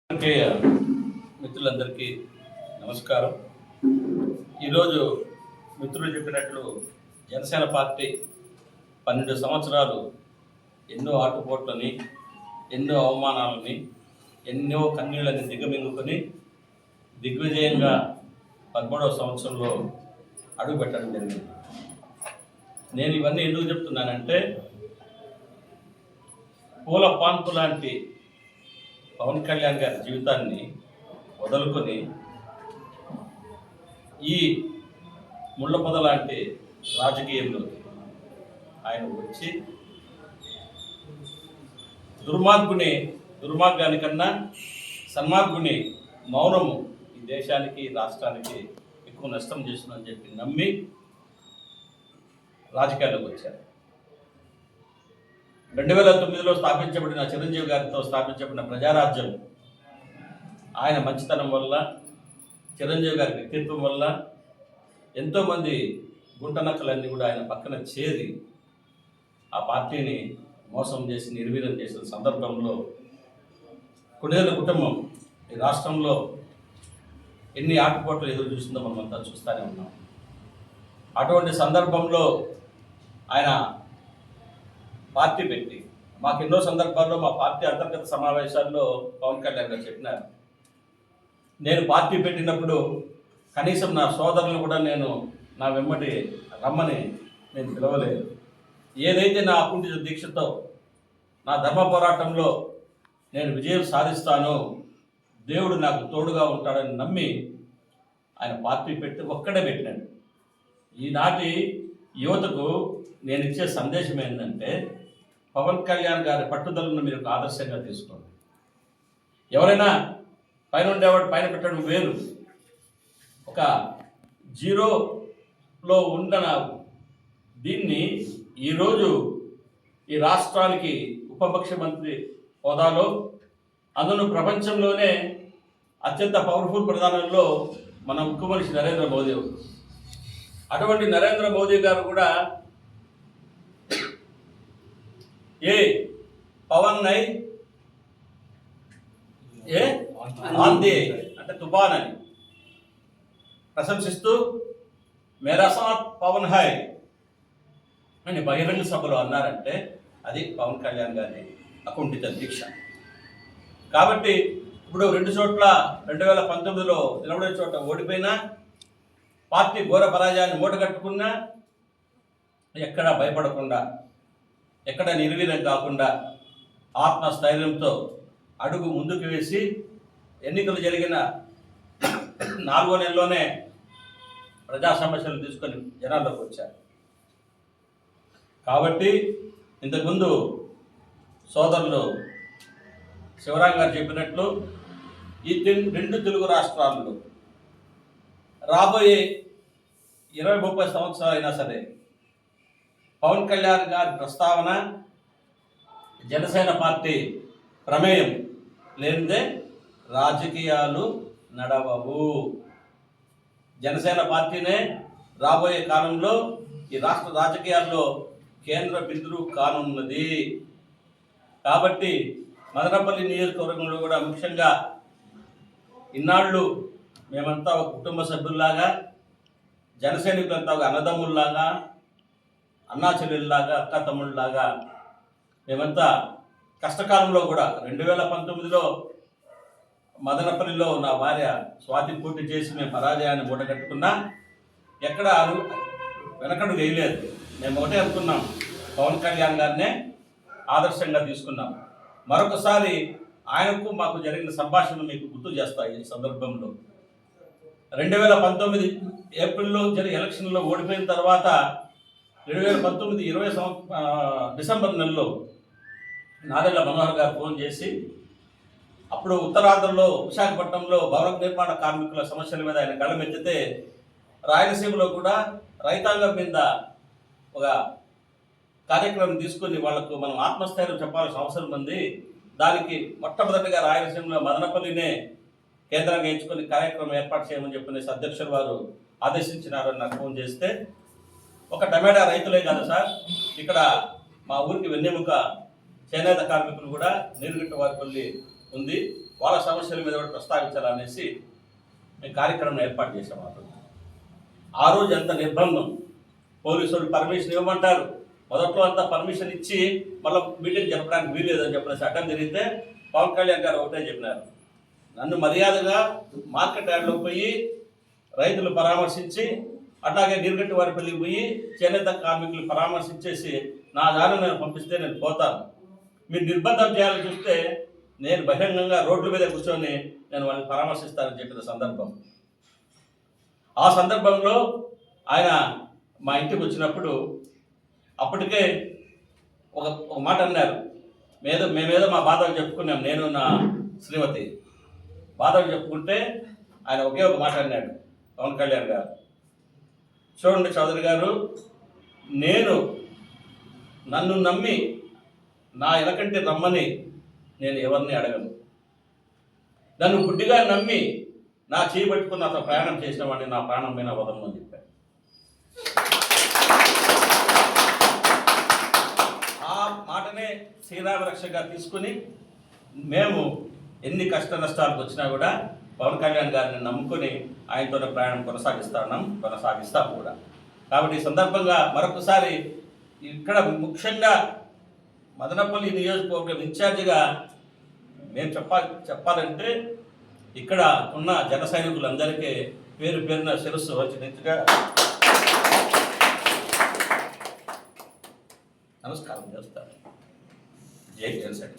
మిత్రులందరికీ నమస్కారం. ఈరోజు మిత్రులు చెప్పినట్లు జనసేన పార్టీ 12 సంవత్సరాలు ఎన్నో ఆటుపోట్లని, ఎన్నో అవమానాలని, ఎన్నో కన్నీళ్ళని దిగమింగుకొని దిగ్విజయంగా 13వ సంవత్సరంలో అడుగుపెట్టడం జరిగింది. నేను ఇవన్నీ ఎందుకు చెప్తున్నానంటే, పూల పాన్పు లాంటి పవన్ కళ్యాణ్ గారి జీవితాన్ని వదులుకొని ఈ ముళ్ళ పొద లాంటి రాజకీయంలో ఆయన వచ్చి దుర్మార్గానికన్నా సన్మార్గుని మౌనము ఈ దేశానికి, రాష్ట్రానికి ఎక్కువ నష్టం చేస్తుందని చెప్పి నమ్మి రాజకీయాల్లోకి వచ్చారు. 2009లో స్థాపించబడిన చిరంజీవి గారితో స్థాపించబడిన ప్రజారాజ్యం ఆయన మంచితనం వల్ల, చిరంజీవి గారి వ్యక్తిత్వం వల్ల ఎంతోమంది గుంటనక్కలన్నీ కూడా ఆయన పక్కన చేరి ఆ పార్టీని మోసం చేసి నిర్వీర్యం చేసిన సందర్భంలో కొన్నేళ్ల కుటుంబం ఈ రాష్ట్రంలో ఎన్ని ఆటుపోట్లు ఎదురు చూస్తుందో మనమంతా చూస్తూనే ఉన్నాం. అటువంటి సందర్భంలో ఆయన పార్టీ పెట్టి మాకు ఎన్నో సందర్భాల్లో మా పార్టీ అంతర్గత సమావేశాల్లో పవన్ కళ్యాణ్ గారు చెప్పినారు, నేను పార్టీ పెట్టినప్పుడు కనీసం నా సోదరులను కూడా నేను నా వెంబడి రమ్మని నేను పిలవలేదు. ఏదైతే నా అకుంఠిత దీక్షతో నా ధర్మ పోరాటంలో నేను విజయం సాధిస్తానో దేవుడు నాకు తోడుగా ఉంటాడని నమ్మి ఆయన పార్టీ పెట్టి ఒక్కడే పెట్టాడు. ఈనాటి యువతకు నేను ఇచ్చే సందేశం ఏంటంటే, పవన్ కళ్యాణ్ గారి పట్టుదలను మీరు ఆదర్శంగా తీసుకోండి. ఎవరైనా పైన ఉండేవాడు పైన పెట్టడం వేరు, ఒక జీరోలో ఉన్న దీన్ని ఈరోజు ఈ రాష్ట్రానికి ఉప ముఖ్యమంత్రి హోదాలో, అందులో ప్రపంచంలోనే అత్యంత పవర్ఫుల్ ప్రధానంలో మన ముఖ్యమంత్రి నరేంద్ర మోదీ. అటువంటి నరేంద్ర మోదీ గారు కూడా ఏ పవన్ నై ఏ ఆంధీ అంటే తుఫాన్ అని ప్రశంసిస్తూ మేరా సాత్ పవన్ హై అని బహిరంగ సభలో అన్నారంటే అది పవన్ కళ్యాణ్ గారి అకుంఠిత దీక్ష. కాబట్టి ఇప్పుడు 2 చోట్ల 2019లో నిలబడే చోట ఓడిపోయినా, పార్టీ ఘోర పరాజయాన్ని మూటగట్టుకున్నా, ఎక్కడ భయపడకుండా, ఎక్కడ నిర్వీర్యం కాకుండా ఆత్మస్థైర్యంతో అడుగు ముందుకు వేసి ఎన్నికలు జరిగిన 4వ నెలలోనే ప్రజా సమస్యలు తీసుకొని జనాల్లోకి వచ్చారు. కాబట్టి ఇంతకుముందు సోదరులు శివరాం గారు చెప్పినట్లు ఈ 2 తెలుగు రాష్ట్రాల్లో రాబోయే 20-30 సంవత్సరాలు అయినా సరే పవన్ కళ్యాణ్ గారి ప్రస్తావన, జనసేన పార్టీ ప్రమేయం లేనిదే రాజకీయాలు నడవవు. జనసేన పార్టీనే రాబోయే కాలంలో ఈ రాష్ట్ర రాజకీయాల్లో కేంద్ర బిందువు కానున్నది. కాబట్టి మదనపల్లి నియోజకవర్గంలో కూడా ముఖ్యంగా ఇన్నాళ్ళు మేమంతా ఒక కుటుంబ సభ్యుల్లాగా, జనసైనికులంతా ఒక అన్నదమ్ముల్లాగా, అన్నా చెల్లెల్లాగా, అక్క తమ్ముళ్ళలాగా మేమంతా కష్టకాలంలో కూడా 2019లో మదనపల్లిలో నా భార్య స్వాతి పోటీ చేసి మేము పరాజయాన్ని మూటగట్టుకున్నా ఎక్కడ వెనకడు వేయలేదు. మేము ఒకటే అనుకున్నాం, పవన్ కళ్యాణ్ గారినే ఆదర్శంగా తీసుకున్నాం. మరొకసారి ఆయనకు మాకు జరిగిన సంభాషణలు మీకు గుర్తు చేస్తాయి. ఈ సందర్భంలో 2019 ఏప్రిల్లో జరిగే ఎలక్షన్లో ఓడిపోయిన తర్వాత 2019 డిసెంబర్ నెలలో నాదెళ్ల మనోహర్ గారు ఫోన్ చేసి, అప్పుడు ఉత్తరాంధ్రలో విశాఖపట్నంలో భవన నిర్మాణ కార్మికుల సమస్యల మీద ఆయన గళమెత్తితే, రాయలసీమలో కూడా రైతాంగం మీద ఒక కార్యక్రమం తీసుకొని వాళ్లకు మనం ఆత్మస్థైర్యం చెప్పాల్సిన అవసరం ఉంది. దానికి మొట్టమొదటిగా రాయలసీమలో మదనపల్లినే కేంద్రంగా ఎంచుకొని కార్యక్రమం ఏర్పాటు చేయమని చెప్పిన అధ్యక్షులు వారు ఆదేశించినారని నాకు ఫోన్ చేస్తే, ఒక టమాటా రైతులే కాదు సార్, ఇక్కడ మా ఊరికి వెన్నెముక చేనేత కార్మికులు కూడా నీరుగట్ట వారిపల్లి ఉంది. వాళ్ళ సమస్యల మీద కూడా ప్రస్తావించాలనేసి మేము కార్యక్రమం ఏర్పాటు చేసాం. ఆ రోజు ఎంత నిర్బంధం, పోలీసు వాళ్ళు పర్మిషన్ ఇవ్వమంటారు. మొదట్లో అంతా పర్మిషన్ ఇచ్చి మళ్ళీ మీటింగ్ జరపడానికి వీల్లేదని చెప్పిన చట్టం జరిగితే పవన్ కళ్యాణ్ గారు ఒకటే చెప్పినారు, నన్ను మర్యాదగా మార్కెట్ యార్డ్లో పోయి రైతులు పరామర్శించి, అట్లాగే నీరుగట్టి వారిపల్లికి పోయి చేనేత కార్మికులు పరామర్శించేసి నా దారి నేను పంపిస్తే నేను పోతాను. మీరు నిర్బంధం చేయాలని చూస్తే నేను బహిరంగంగా రోడ్ల మీద కూర్చొని నేను వాళ్ళని పరామర్శిస్తానని చెప్పిన సందర్భం. ఆ సందర్భంలో ఆయన మా ఇంటికి వచ్చినప్పుడు అప్పటికే ఒక మాట అన్నారు, మేమేదో మా బాధలు చెప్పుకున్నాం, నేను నా శ్రీమతి బాధలు చెప్పుకుంటే ఆయన ఒకే ఒక మాట అన్నాడు పవన్ కళ్యాణ్ గారు, చూడండి చౌదరి గారు, నన్ను నమ్మి నా వెనకంటే రమ్మని నేను ఎవరిని అడగను. నన్ను గుడ్డిగా నమ్మి నా చేయబట్టుకుని నాతో ప్రయాణం చేసిన వాడిని నా ప్రాణం మీద వదలను అని చెప్పాను. ఆ మాటనే శ్రీరామ రక్షగా తీసుకుని మేము ఎన్ని కష్ట నష్టాలకు వచ్చినా కూడా పవన్ కళ్యాణ్ గారిని నమ్ముకొని ఆయనతోనే ప్రయాణం కొనసాగిస్తాం కూడా. కాబట్టి ఈ సందర్భంగా మరొకసారి ఇక్కడ ముఖ్యంగా మదనపల్లి నియోజకవర్గం ఇన్ఛార్జిగా మేము చెప్పాలంటే ఇక్కడ ఉన్న జన సైనికులందరికీ పేరు పేరున శిరస్సు వచ్చినట్టుగా నమస్కారం చేస్తాను. జై జనసేన.